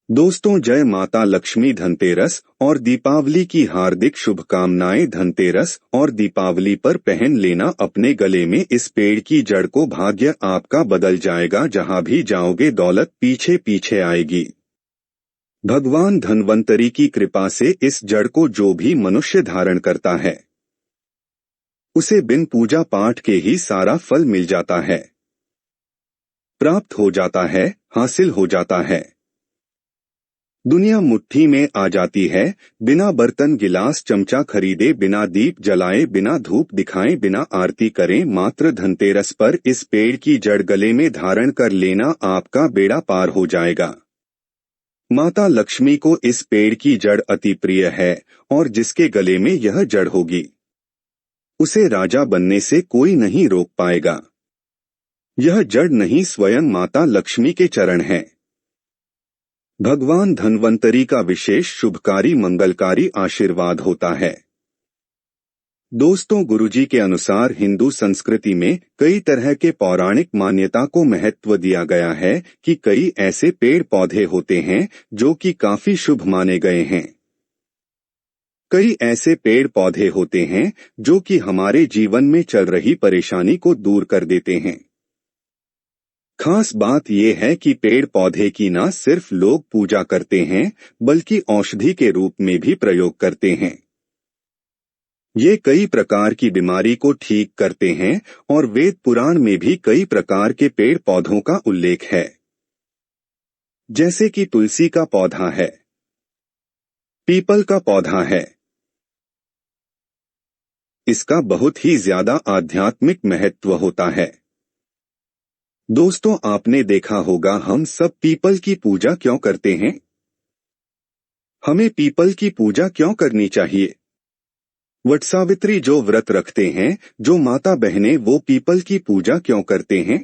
दोस्तों, जय माता लक्ष्मी। धनतेरस और दीपावली की हार्दिक शुभकामनाएं। धनतेरस और दीपावली पर पहन लेना अपने गले में इस पेड़ की जड़ को। भाग्य आपका बदल जाएगा। जहां भी जाओगे दौलत पीछे पीछे आएगी। भगवान धन्वंतरी की कृपा से इस जड़ को जो भी मनुष्य धारण करता है उसे बिन पूजा पाठ के ही सारा फल मिल जाता है, प्राप्त हो जाता है, हासिल हो जाता है। दुनिया मुट्ठी में आ जाती है। बिना बर्तन गिलास चमचा खरीदे, बिना दीप जलाए, बिना धूप दिखाए, बिना आरती करें, मात्र धनतेरस पर इस पेड़ की जड़ गले में धारण कर लेना, आपका बेड़ा पार हो जाएगा। माता लक्ष्मी को इस पेड़ की जड़ अति प्रिय है और जिसके गले में यह जड़ होगी उसे राजा बनने से कोई नहीं रोक पाएगा। यह जड़ नहीं, स्वयं माता लक्ष्मी के चरण हैं। भगवान धन्वंतरी का विशेष शुभकारी मंगलकारी आशीर्वाद होता है। दोस्तों, गुरुजी के अनुसार हिंदू संस्कृति में कई तरह के पौराणिक मान्यता को महत्व दिया गया है कि कई ऐसे पेड़ पौधे होते हैं जो कि काफी शुभ माने गए हैं। कई ऐसे पेड़ पौधे होते हैं जो कि हमारे जीवन में चल रही परेशानी को दूर कर देते हैं। खास बात यह है कि पेड़ पौधे की न सिर्फ लोग पूजा करते हैं बल्कि औषधि के रूप में भी प्रयोग करते हैं। ये कई प्रकार की बीमारी को ठीक करते हैं और वेद पुराण में भी कई प्रकार के पेड़ पौधों का उल्लेख है। जैसे कि तुलसी का पौधा है, पीपल का पौधा है। इसका बहुत ही ज्यादा आध्यात्मिक महत्व होता है। दोस्तों, आपने देखा होगा हम सब पीपल की पूजा क्यों करते हैं? हमें पीपल की पूजा क्यों करनी चाहिए? वटसावित्री जो व्रत रखते हैं, जो माता बहनें, वो पीपल की पूजा क्यों करते हैं?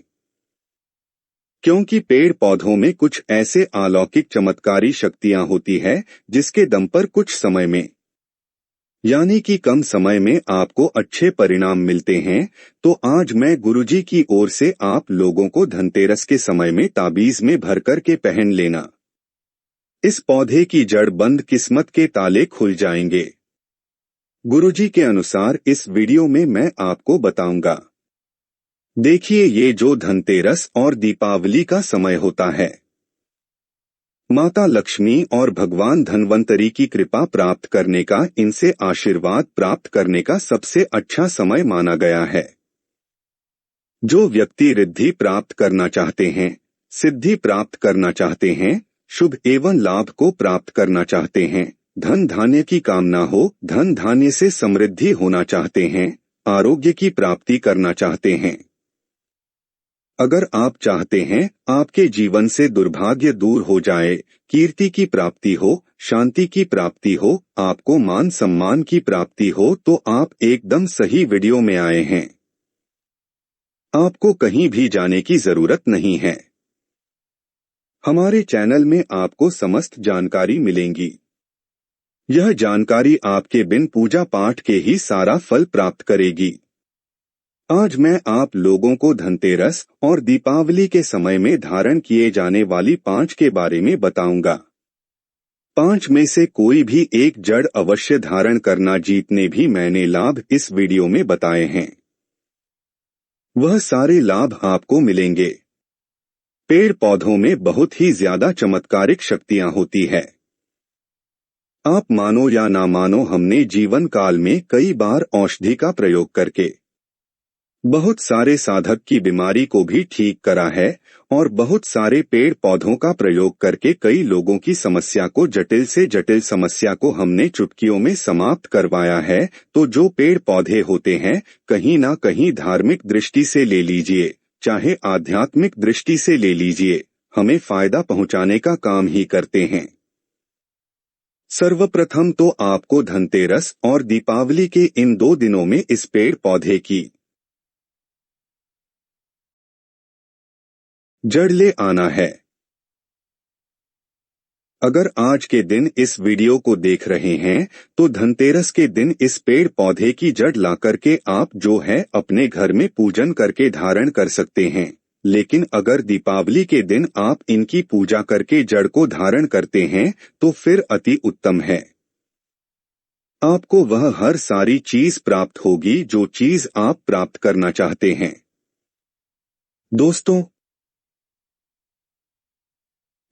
क्योंकि पेड़ पौधों में कुछ ऐसे अलौकिक चमत्कारी शक्तियां होती है जिसके दम पर कुछ समय में, यानी कि कम समय में आपको अच्छे परिणाम मिलते हैं। तो आज मैं गुरुजी की ओर से आप लोगों को धनतेरस के समय में ताबीज में भरकर के पहन लेना। इस पौधे की जड़ बंद किस्मत के ताले खुल जाएंगे। गुरुजी के अनुसार इस वीडियो में मैं आपको बताऊंगा। देखिए, ये जो धनतेरस और दीपावली का समय होता है, माता लक्ष्मी और भगवान धन्वंतरी की कृपा प्राप्त करने का, इनसे आशीर्वाद प्राप्त करने का सबसे अच्छा समय माना गया है। जो व्यक्ति रिद्धि प्राप्त करना चाहते हैं, सिद्धि प्राप्त करना चाहते हैं, शुभ एवं लाभ को प्राप्त करना चाहते हैं, धन धान्य की कामना हो, धन धान्य से समृद्धि होना चाहते हैं, आरोग्य की प्राप्ति करना चाहते हैं, अगर आप चाहते हैं आपके जीवन से दुर्भाग्य दूर हो जाए, कीर्ति की प्राप्ति हो, शांति की प्राप्ति हो, आपको मान सम्मान की प्राप्ति हो, तो आप एकदम सही वीडियो में आए हैं। आपको कहीं भी जाने की जरूरत नहीं है। हमारे चैनल में आपको समस्त जानकारी मिलेंगी। यह जानकारी आपके बिन पूजा पाठ के ही सारा फल प्राप्त करेगी। आज मैं आप लोगों को धनतेरस और दीपावली के समय में धारण किए जाने वाली 5 के बारे में बताऊंगा। 5 में से कोई भी एक जड़ अवश्य धारण करना, जितने भी मैंने लाभ इस वीडियो में बताए हैं वह सारे लाभ आपको मिलेंगे। पेड़ पौधों में बहुत ही ज्यादा चमत्कारिक शक्तियां होती है। आप मानो या ना मानो, हमने जीवन काल में कई बार औषधि का प्रयोग करके बहुत सारे साधक की बीमारी को भी ठीक करा है और बहुत सारे पेड़ पौधों का प्रयोग करके कई लोगों की समस्या को, जटिल से जटिल समस्या को हमने चुटकियों में समाप्त करवाया है। तो जो पेड़ पौधे होते हैं, कहीं ना कहीं धार्मिक दृष्टि से ले लीजिए, चाहे आध्यात्मिक दृष्टि से ले लीजिए, हमें फायदा पहुंचाने का काम ही करते हैं। सर्वप्रथम तो आपको धनतेरस और दीपावली के इन 2 दिनों में इस पेड़ पौधे की जड़ ले आना है। अगर आज के दिन इस वीडियो को देख रहे हैं तो धनतेरस के दिन इस पेड़ पौधे की जड़ ला करके आप जो है अपने घर में पूजन करके धारण कर सकते हैं। लेकिन अगर दीपावली के दिन आप इनकी पूजा करके जड़ को धारण करते हैं तो फिर अति उत्तम है। आपको वह हर सारी चीज प्राप्त होगी जो चीज आप प्राप्त करना चाहते हैं। दोस्तों,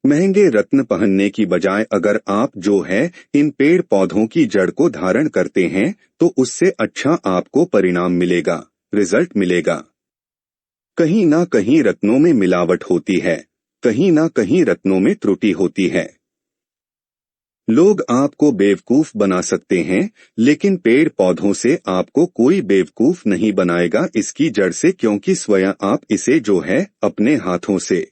महंगे रत्न पहनने की बजाय अगर आप जो है इन पेड़ पौधों की जड़ को धारण करते हैं तो उससे अच्छा आपको परिणाम मिलेगा, रिजल्ट मिलेगा। कहीं ना कहीं रत्नों में मिलावट होती है, कहीं ना कहीं रत्नों में त्रुटि होती है। लोग आपको बेवकूफ बना सकते हैं, लेकिन पेड़ पौधों से आपको कोई बेवकूफ नहीं बनाएगा इसकी जड़ से, क्योंकि स्वयं आप इसे जो है अपने हाथों से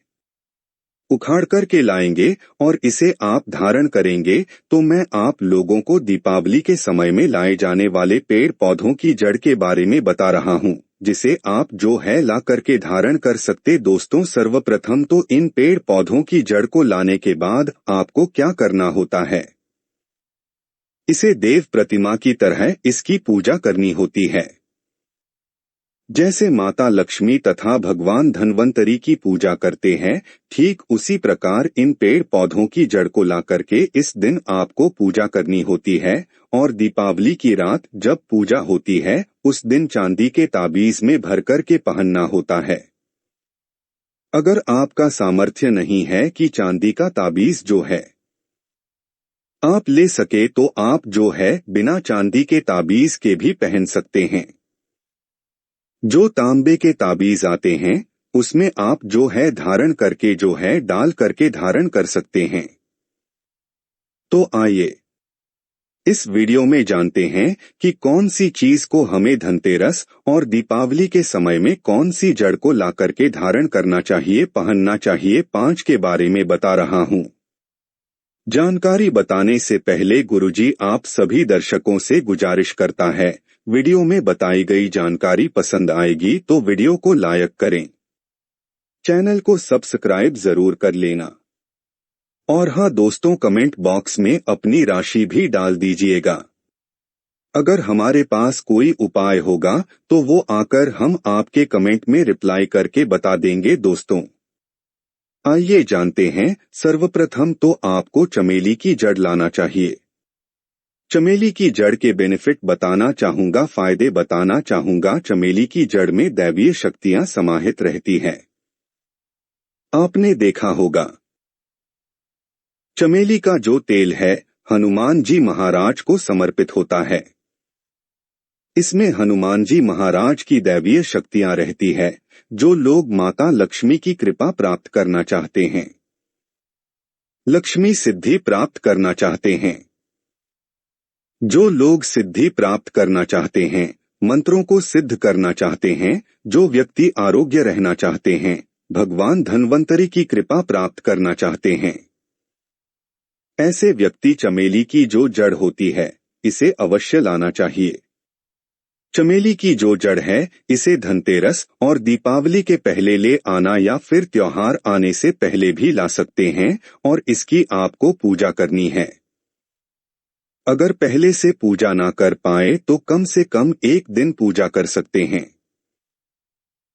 उखाड़ कर के लाएंगे और इसे आप धारण करेंगे। तो मैं आप लोगों को दीपावली के समय में लाए जाने वाले पेड़ पौधों की जड़ के बारे में बता रहा हूँ, जिसे आप जो है ला करके धारण कर सकते। दोस्तों, सर्वप्रथम तो इन पेड़ पौधों की जड़ को लाने के बाद आपको क्या करना होता है, इसे देव प्रतिमा की तरह इसकी पूजा करनी होती है। जैसे माता लक्ष्मी तथा भगवान धन्वंतरी की पूजा करते हैं, ठीक उसी प्रकार इन पेड़ पौधों की जड़ को ला करके इस दिन आपको पूजा करनी होती है। और दीपावली की रात जब पूजा होती है उस दिन चांदी के ताबीज में भर कर के पहनना होता है। अगर आपका सामर्थ्य नहीं है कि चांदी का ताबीज जो है आप ले सके तो आप जो है बिना चांदी के ताबीज के भी पहन सकते हैं। जो तांबे के ताबीज आते हैं उसमें आप जो है धारण करके जो है डाल करके धारण कर सकते हैं। तो आइए इस वीडियो में जानते हैं कि कौन सी चीज को हमें धनतेरस और दीपावली के समय में कौन सी जड़ को ला करके धारण करना चाहिए, पहनना चाहिए। 5 के बारे में बता रहा हूं। जानकारी बताने से पहले गुरुजी आप सभी दर्शकों से गुजारिश करता है, वीडियो में बताई गई जानकारी पसंद आएगी तो वीडियो को लाइक करें, चैनल को सब्सक्राइब जरूर कर लेना और हाँ दोस्तों, कमेंट बॉक्स में अपनी राशि भी डाल दीजिएगा। अगर हमारे पास कोई उपाय होगा तो वो आकर हम आपके कमेंट में रिप्लाई करके बता देंगे। दोस्तों, आइए जानते हैं। सर्वप्रथम तो आपको चमेली की जड़ लाना चाहिए। चमेली की जड़ के बेनिफिट बताना चाहूंगा, फायदे बताना चाहूंगा। चमेली की जड़ में दैवीय शक्तियां समाहित रहती हैं। आपने देखा होगा चमेली का जो तेल है हनुमान जी महाराज को समर्पित होता है। इसमें हनुमान जी महाराज की दैवीय शक्तियां रहती है। जो लोग माता लक्ष्मी की कृपा प्राप्त करना चाहते हैं, लक्ष्मी सिद्धि प्राप्त करना चाहते हैं, जो लोग सिद्धि प्राप्त करना चाहते हैं, मंत्रों को सिद्ध करना चाहते हैं, जो व्यक्ति आरोग्य रहना चाहते हैं, भगवान धन्वंतरी की कृपा प्राप्त करना चाहते हैं, ऐसे व्यक्ति चमेली की जो जड़ होती है इसे अवश्य लाना चाहिए। चमेली की जो जड़ है इसे धनतेरस और दीपावली के पहले ले आना या फिर त्योहार आने से पहले भी ला सकते हैं और इसकी आपको पूजा करनी है। अगर पहले से पूजा ना कर पाए तो कम से कम एक दिन पूजा कर सकते हैं।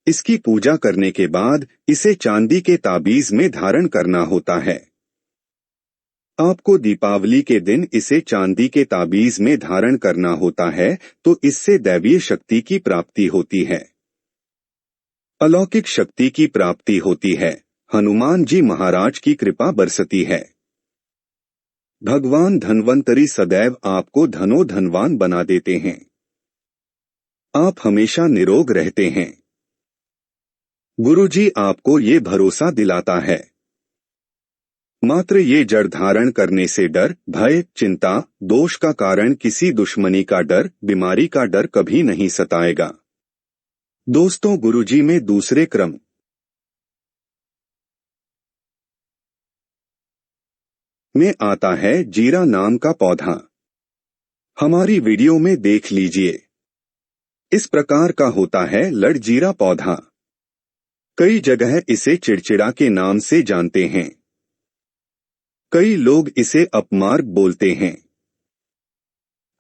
इसकी पूजा करने के बाद इसे चांदी के ताबीज में धारण करना होता है। आपको दीपावली के दिन इसे चांदी के ताबीज में धारण करना होता है तो इससे दैवीय शक्ति की प्राप्ति होती है, अलौकिक शक्ति की प्राप्ति होती है, हनुमान जी महाराज की कृपा बरसती है। भगवान धन्वंतरी सदैव आपको धनो धनवान बना देते हैं। आप हमेशा निरोग रहते हैं। गुरुजी आपको ये भरोसा दिलाता है। मात्र ये जड़ धारण करने से डर, भय, चिंता, दोष का कारण किसी दुश्मनी का डर, बीमारी का डर कभी नहीं सताएगा। दोस्तों, गुरुजी में दूसरे क्रम में आता है जीरा नाम का पौधा। हमारी वीडियो में देख लीजिए। इस प्रकार का होता है लड़जीरा पौधा। कई जगह इसे चिड़चिड़ा के नाम से जानते हैं। कई लोग इसे अपमार्ग बोलते हैं।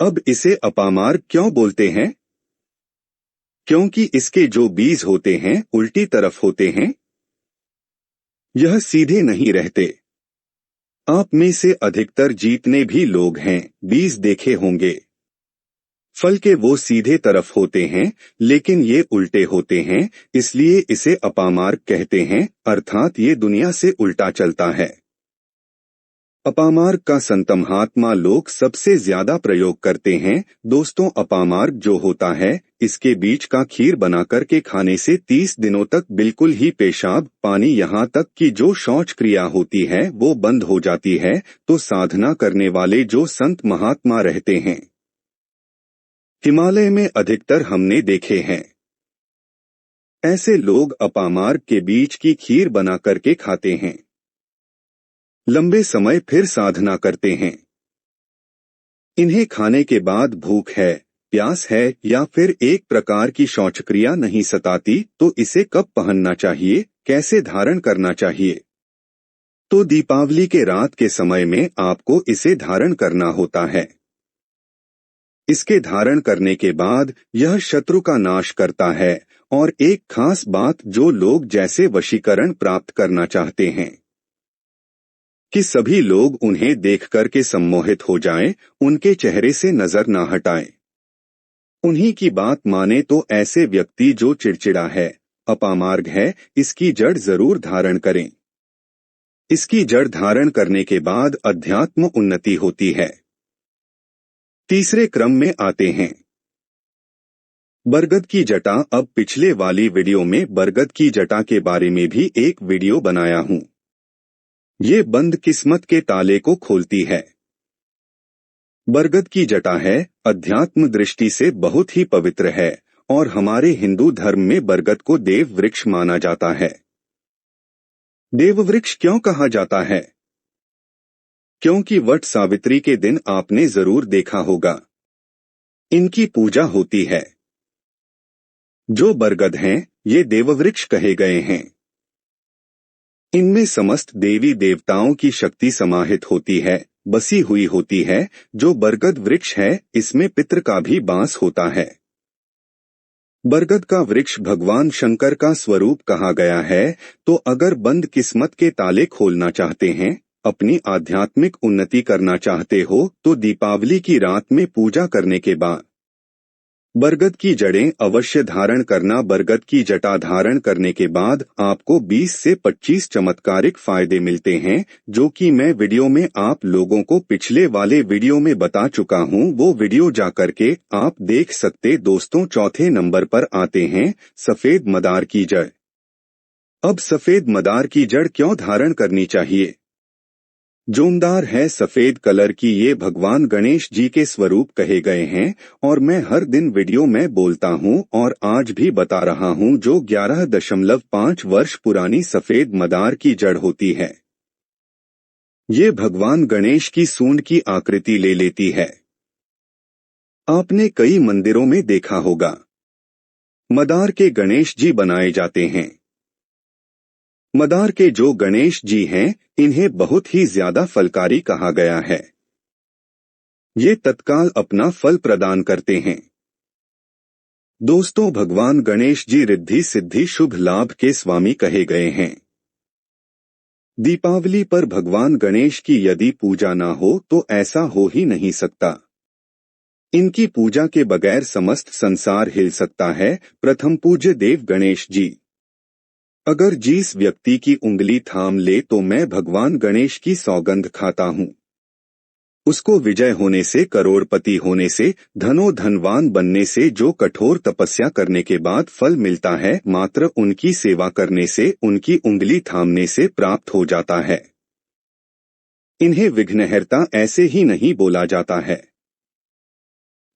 अब इसे अपामार्ग क्यों बोलते हैं? क्योंकि इसके जो बीज होते हैं उल्टी तरफ होते हैं। यह सीधे नहीं रहते। आप में से अधिकतर जितने भी लोग हैं, बीज देखे होंगे। फल के वो सीधे तरफ होते हैं, लेकिन ये उल्टे होते हैं, इसलिए इसे अपामार्ग कहते हैं, अर्थात ये दुनिया से उल्टा चलता है। अपामार्ग का संतमहात्मा लोग सबसे ज्यादा प्रयोग करते हैं। दोस्तों, अपामार्ग जो होता है, इसके बीज का खीर बनाकर के खाने से 30 दिनों तक बिल्कुल ही पेशाब पानी यहाँ तक कि जो शौच क्रिया होती है वो बंद हो जाती है। तो साधना करने वाले जो संत महात्मा रहते हैं, हिमालय में अधिकतर हमने देखे हैं, ऐसे लोग अपामार्ग के बीज की खीर बना करके खाते हैं, लंबे समय फिर साधना करते हैं। इन्हें खाने के बाद भूख है, प्यास है या फिर एक प्रकार की शौचक्रिया नहीं सताती, तो इसे कब पहनना चाहिए, कैसे धारण करना चाहिए? तो दीपावली के रात के समय में आपको इसे धारण करना होता है। इसके धारण करने के बाद यह शत्रु का नाश करता है। और एक खास बात, जो लोग जैसे वशीकरण प्राप्त करना चाहते हैं कि सभी लोग उन्हें देख करके सम्मोहित हो जाएं, उनके चेहरे से नजर ना हटाएं, उन्हीं की बात माने, तो ऐसे व्यक्ति जो चिड़चिड़ा है, अपामार्ग है, इसकी जड़ जरूर धारण करें। इसकी जड़ धारण करने के बाद अध्यात्म उन्नति होती है। तीसरे क्रम में आते हैं बरगद की जटा। अब पिछले वाली वीडियो में बरगद की जटा के बारे में भी एक वीडियो बनाया हूं। ये बंद किस्मत के ताले को खोलती है। बरगद की जटा है, अध्यात्म दृष्टि से बहुत ही पवित्र है और हमारे हिंदू धर्म में बरगद को देव वृक्ष माना जाता है। देव वृक्ष क्यों कहा जाता है? क्योंकि वट सावित्री के दिन आपने जरूर देखा होगा, इनकी पूजा होती है। जो बरगद हैं, ये देववृक्ष कहे गए हैं। इनमें समस्त देवी देवताओं की शक्ति समाहित होती है, बसी हुई होती है। जो बरगद वृक्ष है, इसमें पितृ का भी बास होता है। बरगद का वृक्ष भगवान शंकर का स्वरूप कहा गया है। तो अगर बंद किस्मत के ताले खोलना चाहते हैं, अपनी आध्यात्मिक उन्नति करना चाहते हो, तो दीपावली की रात में पूजा करने के बाद बरगद की जड़ें अवश्य धारण करना। बरगद की जटा धारण करने के बाद आपको 20 से 25 चमत्कारिक फायदे मिलते हैं, जो कि मैं वीडियो में आप लोगों को पिछले वाले वीडियो में बता चुका हूं। वो वीडियो जाकर के आप देख सकते। दोस्तों, चौथे नंबर पर आते हैं सफेद मदार की जड़। अब सफेद मदार की जड़ क्यों धारण करनी चाहिए? जोमदार है, सफेद कलर की, ये भगवान गणेश जी के स्वरूप कहे गए हैं। और मैं हर दिन वीडियो में बोलता हूं और आज भी बता रहा हूं, जो 11.5 वर्ष पुरानी सफेद मदार की जड़ होती है, ये भगवान गणेश की सूंड की आकृति ले लेती है। आपने कई मंदिरों में देखा होगा, मदार के गणेश जी बनाए जाते हैं। मदार के जो गणेश जी हैं, इन्हें बहुत ही ज्यादा फलकारी कहा गया है। ये तत्काल अपना फल प्रदान करते हैं। दोस्तों, भगवान गणेश जी रिद्धि सिद्धि शुभ लाभ के स्वामी कहे गए हैं। दीपावली पर भगवान गणेश की यदि पूजा ना हो तो ऐसा हो ही नहीं सकता। इनकी पूजा के बगैर समस्त संसार हिल सकता है। प्रथम पूज्य देव गणेश जी। अगर जिस व्यक्ति की उंगली थाम ले तो मैं भगवान गणेश की सौगंध खाता हूं, उसको विजय होने से, करोड़पति होने से, धनवान बनने से, जो कठोर तपस्या करने के बाद फल मिलता है, मात्र उनकी सेवा करने से, उनकी उंगली थामने से प्राप्त हो जाता है। इन्हें विघ्नहर्ता ऐसे ही नहीं बोला जाता है,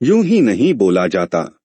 यूं ही नहीं बोला जाता।